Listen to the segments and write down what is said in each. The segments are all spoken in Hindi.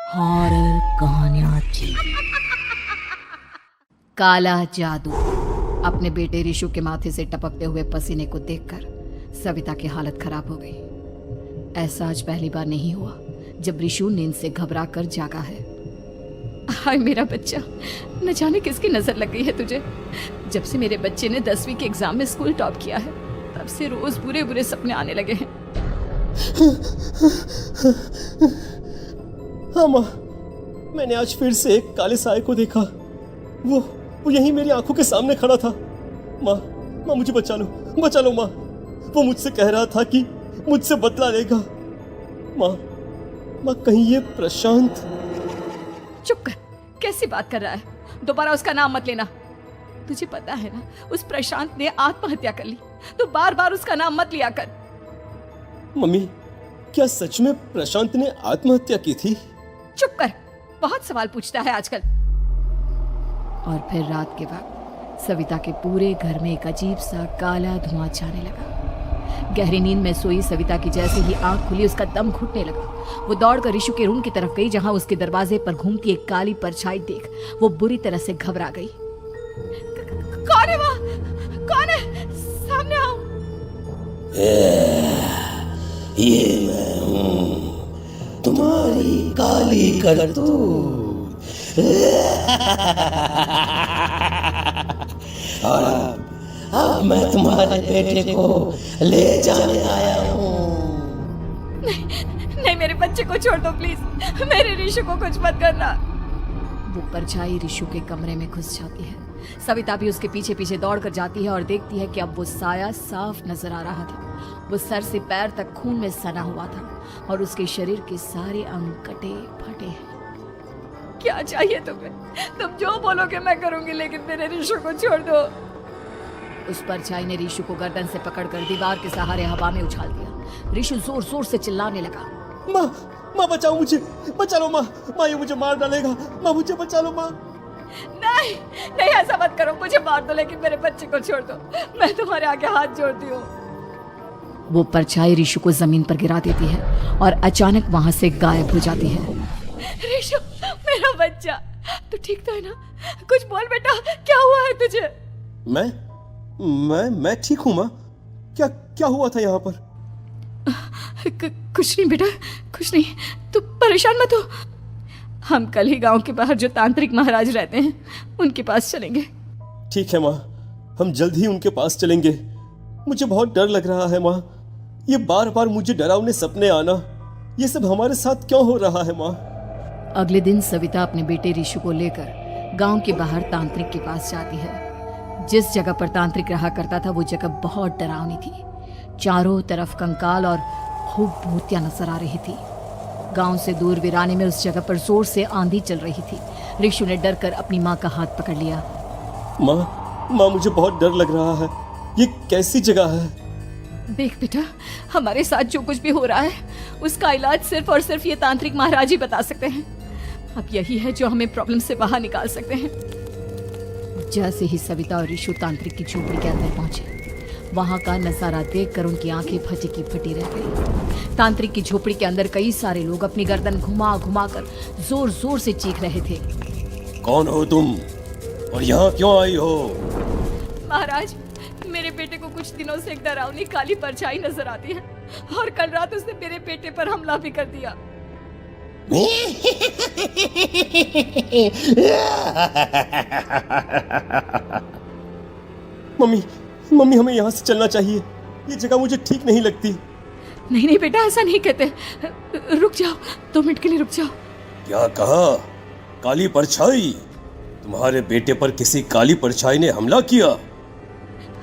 हॉरर कहानियां थी। काला जादू। अपने बेटे रिशु के माथे से टपकते हुए पसीने को देखकर सविता की हालत खराब हो गई। ऐसा आज पहली बार नहीं हुआ जब रिशु नींद से घबरा कर जागा है। हाय मेरा बच्चा, न जाने किसकी नजर लग गई है तुझे। जब से मेरे बच्चे ने 10वीं के एग्जाम में स्कूल टॉप किया है तब से रोज बुरे बुरे सपने आने लगे हैं। हाँ माँ, मैंने आज फिर से एक काले साए को देखा। वो यहीं मेरी आंखों के सामने खड़ा था। माँ मुझे बचा लो माँ। वो मुझसे कह रहा था कि मुझसे बदला लेगा। माँ कहीं ये प्रशांत। चुप कर, कैसी बात कर रहा है? दोबारा उसका नाम मत लेना। तुझे पता है ना, उस प्रशांत ने आत्महत्या कर ली, तो बार बार उसका नाम मत लिया कर। मम्मी, क्या सच में प्रशांत ने आत्महत्या की थी? चुप कर, बहुत सवाल पूछता है आजकल। और फिर रात के वक्त सविता के पूरे घर में एक अजीब सा काला धुआं छाने लगा। गहरी नींद में सोई सविता की जैसे ही आंख खुली उसका दम घुटने लगा। वो दौड़कर रिशु के रूम की तरफ गई जहां उसके दरवाजे पर घूमती एक काली परछाई देख वो बुरी तरह से घबरा गई। कौन है वहाँ? कौन है? सामने आओ। ये मैं हूँ, तुम्हारी काली करतूत। और अब मैं तुम्हारे बेटे को ले जाने आया हूँ। नहीं, मेरे बच्चे को छोड़ दो प्लीज। मेरे रिशु को कुछ मत करना। वो परछाई रिशु के कमरे में घुस जाती है। सविता भी उसके पीछे पीछे दौड़कर जाती है और देखती है कि अब वो साया साफ नजर आ रहा था। वो सर से पैर तक खून में सना हुआ था और उसके शरीर के सारे अंग कटे फटे हैं। क्या चाहिए तुम्हें? तुम जो बोलोगे मैं करूंगी, लेकिन मेरे रिशु को छोड़ दो। उस परछाई ने रिशु को गर्दन से पकड़कर दीवार के सहारे हवा में उछाल दिया। रिशु जोर जोर से चिल्लाने लगा। माँ बचाओ मुझे, बचा लो माँ, ये मुझे मार डालेगा। माँ मुझे बचा लो माँ। नहीं, ऐसा मत करो। मुझे मार दो लेकिन मेरे बच्चे को छोड़ दो। मैं तुम्हारे आगे हाथ जोड़ती हूँ। वो परछाई रिशु को जमीन पर गिरा देती है और अचानक वहां से गायब हो जाती है। रिशु, मेरा बच्चा, तू ठीक तो है ना? कुछ बोल बेटा, क्या हुआ है तुझे? मैं ठीक हूँ माँ। क्या हुआ था यहाँ पर? कुछ नहीं बेटा, कुछ नहीं। तू परेशान मत हो। हम कल ही गांव के बाहर जो तांत्रिक महाराज रहते हैं उनके पास चलेंगे। ठीक है माँ, हम जल्द ही उनके पास चलेंगे। मुझे बहुत डर लग रहा है माँ। ये बार बार मुझे डरावने सपने आना, ये सब हमारे साथ क्यों हो रहा है माँ? अगले दिन सविता अपने बेटे रिशु को लेकर गांव के बाहर तांत्रिक के पास जाती है। जिस जगह पर तांत्रिक रहा करता था वो जगह बहुत डरावनी थी। चारों तरफ कंकाल और खूब भूतियां नजर आ रही थी। गांव से दूर वीराने में उस जगह पर जोर से आंधी चल रही थी। रिशु ने डर कर अपनी माँ का हाथ पकड़ लिया। माँ मुझे बहुत डर लग रहा है। ये कैसी जगह है? देख बेटा, हमारे साथ जो कुछ भी हो रहा है उसका इलाज सिर्फ और सिर्फ ये तांत्रिक महाराज ही बता सकते हैं। अब यही है जो हमें प्रॉब्लम से बाहर निकाल सकते हैं। जैसे ही सविता और रिशु तांत्रिक की झोपड़ी के अंदर पहुंचे, वहां का नजारा देखकर उनकी आंखें फटी की फटी रह गई। तांत्रिक की झोपड़ी के अंदर कई सारे लोग अपनी गर्दन घुमा घुमा कर जोर जोर से चीख रहे थे। कौन हो तुम और यहाँ क्यों आई हो? महाराज, मेरे बेटे को कुछ दिनों से एक डरावनी काली परछाई नजर आती है और कल रात उसने मेरे बेटे पर हमला भी कर दिया। मम्मी हमें यहाँ से चलना चाहिए। ये जगह मुझे ठीक नहीं लगती। नहीं बेटा, ऐसा नहीं कहते। रुक जाओ, 2 मिनट के लिए रुक जाओ। क्या कहा? काली परछाई? तुम्हारे बेटे पर किसी काली परछाई ने हमला किया?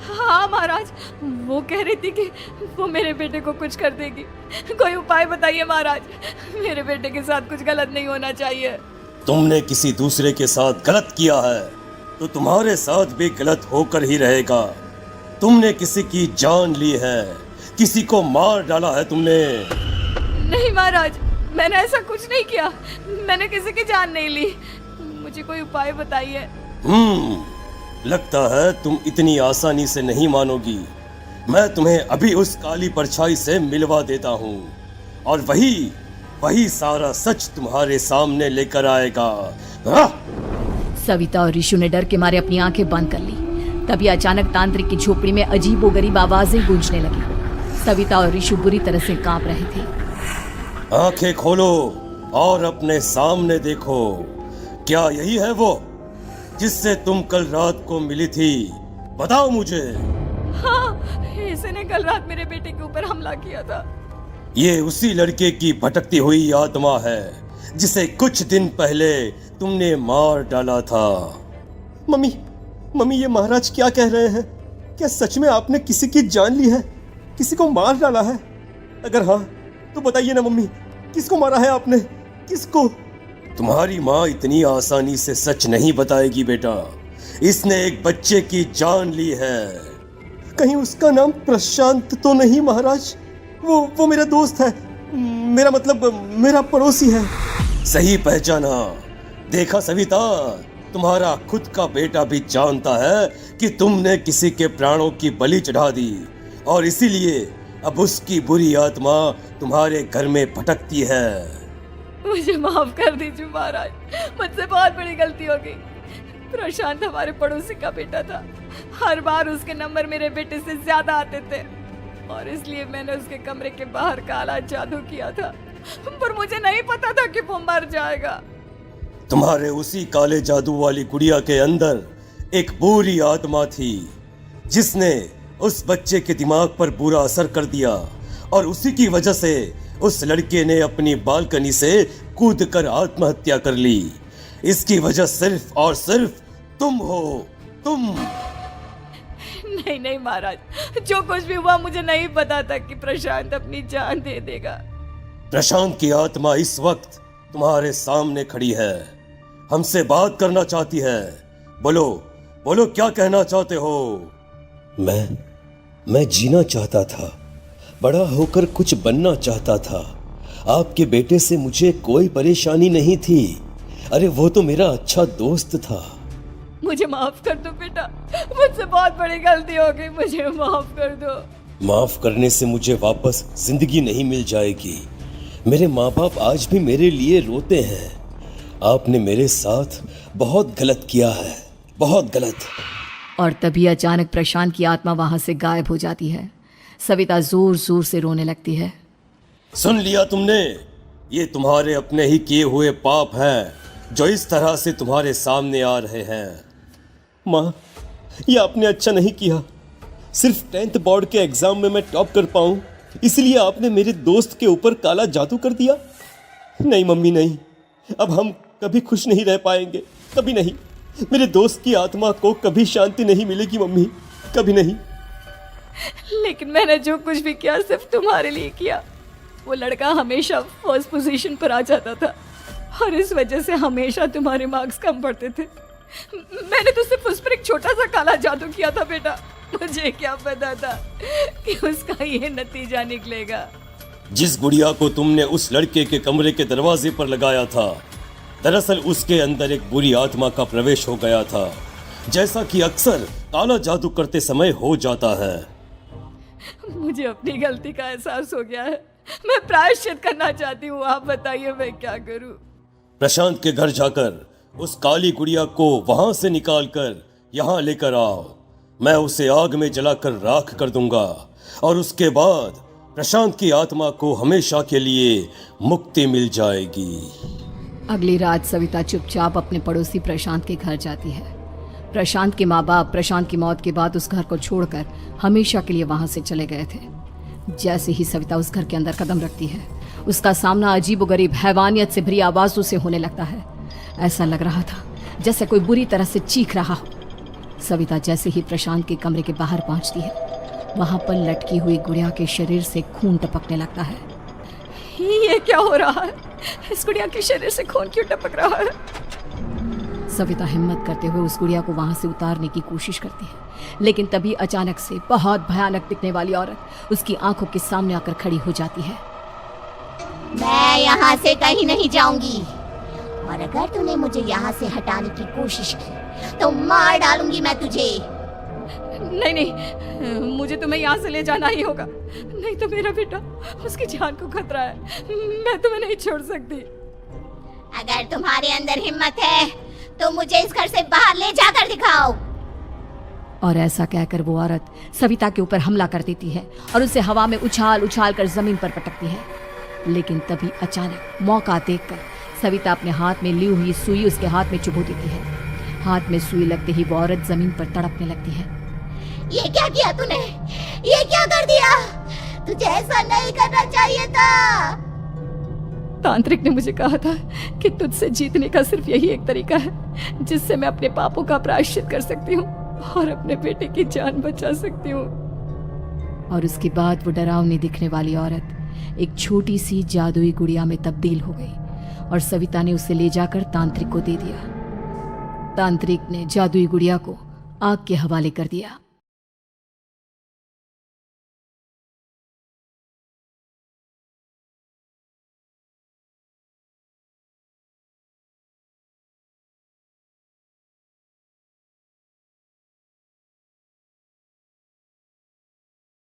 हाँ महाराज, वो कह रही थी कि वो मेरे बेटे को कुछ कर देगी। कोई उपाय बताइए महाराज, मेरे बेटे के साथ कुछ गलत नहीं होना चाहिए। तुमने किसी दूसरे के साथ गलत किया है तो तुम्हारे साथ भी गलत होकर ही रहेगा। तुमने किसी की जान ली है, किसी को मार डाला है तुमने। नहीं महाराज, मैंने ऐसा कुछ नहीं किया। मैंने किसी की जान नहीं ली। मुझे कोई उपाय बताइए। लगता है तुम इतनी आसानी से नहीं मानोगी। मैं तुम्हें अभी उस काली परछाई से मिलवा देता हूँ और वही वही सारा सच तुम्हारे सामने लेकर आएगा। हाँ? सविता और ऋषु ने डर के मारे अपनी आंखें बंद कर ली। तभी अचानक तांत्रिक की झोपड़ी में अजीबोगरीब आवाजें गूंजने लगी। सविता और ऋषु बुरी तरह से कांप रहे थे। आंखें खोलो और अपने सामने देखो। क्या यही है वो जिससे तुम कल रात को मिली थी? बताओ मुझे। हाँ, इसने कल रात मेरे बेटे के ऊपर हमला किया था। ये उसी लड़के की भटकती हुई आत्मा है जिसे कुछ दिन पहले तुमने मार डाला था। मम्मी, ये महाराज क्या कह रहे हैं? क्या सच में आपने किसी की जान ली है? किसी को मार डाला है? अगर हाँ तो बताइए ना मम्मी, किसको मारा है आपने? किसको? तुम्हारी माँ इतनी आसानी से सच नहीं बताएगी बेटा। इसने एक बच्चे की जान ली है। कहीं उसका नाम प्रशांत तो नहीं महाराज? वो मेरा दोस्त है, मेरा मतलब मेरा पड़ोसी है। सही पहचाना। देखा सविता, तुम्हारा खुद का बेटा भी जानता है कि तुमने किसी के प्राणों की बलि चढ़ा दी और इसीलिए अब उसकी बुरी आत्मा तुम्हारे घर में भटकती है। मुझे माफ कर दीजिए महाराज, मुझसे बहुत बड़ी गलती हो गई। प्रशांत हमारे पड़ोसी का बेटा था। हर बार उसके नंबर मेरे बेटे से ज्यादा आते थे और इसलिए मैंने उसके कमरे के बाहर काला जादू किया था, पर मुझे नहीं पता था कि वो मर जाएगा। तुम्हारे उसी काले जादू वाली गुड़िया के अंदर एक बुरी आत्मा थी जिसने उस बच्चे के दिमाग पर बुरा असर कर दिया और उसी की वजह से उस लड़के ने अपनी बालकनी से कूदकर आत्महत्या कर ली। इसकी वजह सिर्फ और सिर्फ तुम हो, तुम। नहीं महाराज, जो कुछ भी हुआ मुझे नहीं पता था कि प्रशांत अपनी जान दे देगा। प्रशांत की आत्मा इस वक्त तुम्हारे सामने खड़ी है, हमसे बात करना चाहती है। बोलो क्या कहना चाहते हो? मैं जीना चाहता था, बड़ा होकर कुछ बनना चाहता था। आपके बेटे से मुझे कोई परेशानी नहीं थी। अरे वो तो मेरा अच्छा दोस्त था। मुझे माफ कर दो बेटा, मुझसे बहुत बड़ी गलती हो गई, मुझे माफ कर दो। माफ करने से मुझे वापस जिंदगी नहीं मिल जाएगी। मेरे माँ बाप आज भी मेरे लिए रोते हैं। आपने मेरे साथ बहुत गलत किया है, बहुत गलत। और तभी अचानक प्रशांत की आत्मा वहां से गायब हो जाती है। सविता जोर जोर से रोने लगती है। सुन लिया तुमने? ये तुम्हारे अपने ही किए हुए पाप हैं जो इस तरह से तुम्हारे सामने आ रहे हैं। माँ, ये आपने अच्छा नहीं किया। सिर्फ 10th बोर्ड के एग्जाम में मैं टॉप कर पाऊं इसलिए आपने मेरे दोस्त के ऊपर काला जादू कर दिया। नहीं मम्मी, नहीं, अब हम कभी खुश नहीं रह पाएंगे, कभी नहीं। मेरे दोस्त की आत्मा को कभी शांति नहीं मिलेगी मम्मी, कभी नहीं। लेकिन मैंने जो कुछ भी किया सिर्फ तुम्हारे लिए किया। वो लड़का हमेशा फर्स्ट पोजीशन पर आ जाता था और इस वजह से हमेशा तुम्हारे मार्क्स कम पड़ते थे। मैंने तो सिर्फ उस पर एक छोटा सा काला जादू किया था बेटा। मुझे क्या पता था कि उसका ये नतीजा निकलेगा। जिस गुड़िया को तुमने उस लड़के के कमरे के दरवाजे पर लगाया था, दरअसल उसके अंदर एक बुरी आत्मा का प्रवेश हो गया था, जैसा कि अक्सर काला जादू करते समय हो जाता है। मुझे अपनी गलती का एहसास हो गया है, मैं प्रायश्चित करना चाहती हूँ। आप बताइए मैं क्या करूँ? प्रशांत के घर जाकर उस काली गुड़िया को वहां से निकालकर यहाँ लेकर आओ। मैं उसे आग में जलाकर राख कर दूंगा और उसके बाद प्रशांत की आत्मा को हमेशा के लिए मुक्ति मिल जाएगी। अगली रात सविता चुपचाप अपने पड़ोसी प्रशांत के घर जाती है। प्रशांत के माँ बाप प्रशांत की मौत के बाद उस घर को छोड़कर हमेशा के लिए वहां से चले गए थे। जैसे ही सविता उस घर के अंदर कदम रखती है, उसका सामना अजीबोगरीब हैवानियत से भरी आवाजों से होने लगता है। ऐसा लग रहा था जैसे कोई बुरी तरह से चीख रहा हो। सविता जैसे ही प्रशांत के कमरे के बाहर पहुंचती है, वहां पर लटकी हुई गुड़िया के शरीर से खून टपकने लगता है। ये क्या हो रहा है? इस गुड़िया के शरीर से खून क्यों टपक रहा है? सविता हिम्मत करते हुए उस गुड़िया को वहां से उतारने की कोशिश करती है, लेकिन तभी अचानक से बहुत भयानक दिखने वाली औरत उसकी आंखों के सामने आकर खड़ी हो जाती है। मैं यहाँ से कहीं नहीं जाऊंगी और अगर तूने मुझे यहाँ से हटाने की कोशिश की तो मार डालूंगी मैं तुझे। नहीं नहीं, मुझे तुम्हें यहाँ से ले जाना ही होगा, नहीं तो मेरा बेटा, उसकी जान को खतरा है। मैं तुम्हें नहीं छोड़ सकती। अगर तुम्हारे अंदर हिम्मत है तो मुझे इस घर से बाहर ले जाकर दिखाओ। और ऐसा कहकर वो औरत सविता के ऊपर हमला कर देती है और उसे हवा में उछाल उछाल कर जमीन पर पटकती है। लेकिन तभी अचानक मौका देखकर सविता अपने हाथ में ली हुई सुई उसके हाथ में चुभो देती है। हाथ में सुई लगते ही वो औरत जमीन पर तड़पने लगती है। ये क्या किया तूने? ये क्या कर दिया? तुझे ऐसा नहीं करना चाहिए था। तांत्रिक ने मुझे कहा था कि तुझसे जीतने का सिर्फ यही एक तरीका है जिससे मैं अपने पापों का प्रायश्चित कर सकती हूँ और अपने बेटे की जान बचा सकती हूँ। और उसके बाद वो डरावनी दिखने वाली औरत एक छोटी सी जादुई गुड़िया में तब्दील हो गई और सविता ने उसे ले जाकर तांत्रिक को दे दिया। तांत्रिक ने जादुई गुड़िया को आग के हवाले कर दिया।